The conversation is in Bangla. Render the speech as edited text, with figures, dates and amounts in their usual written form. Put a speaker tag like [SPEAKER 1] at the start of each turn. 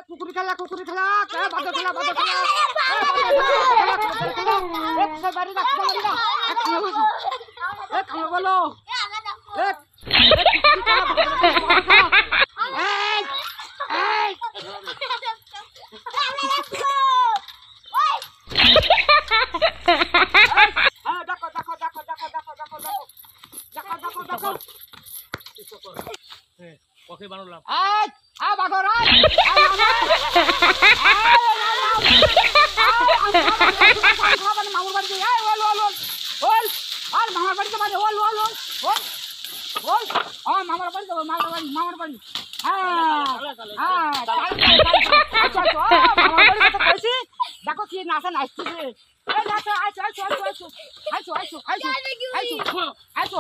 [SPEAKER 1] কুকুরি খেলা বাদর খেলা বাড়ি না বলো
[SPEAKER 2] ওকে বানালাম
[SPEAKER 1] মামার বাড়িতে মামার বাড়িতে মানে মামার বাড়ি দেখো কি নাচা নাচতেছে আইসো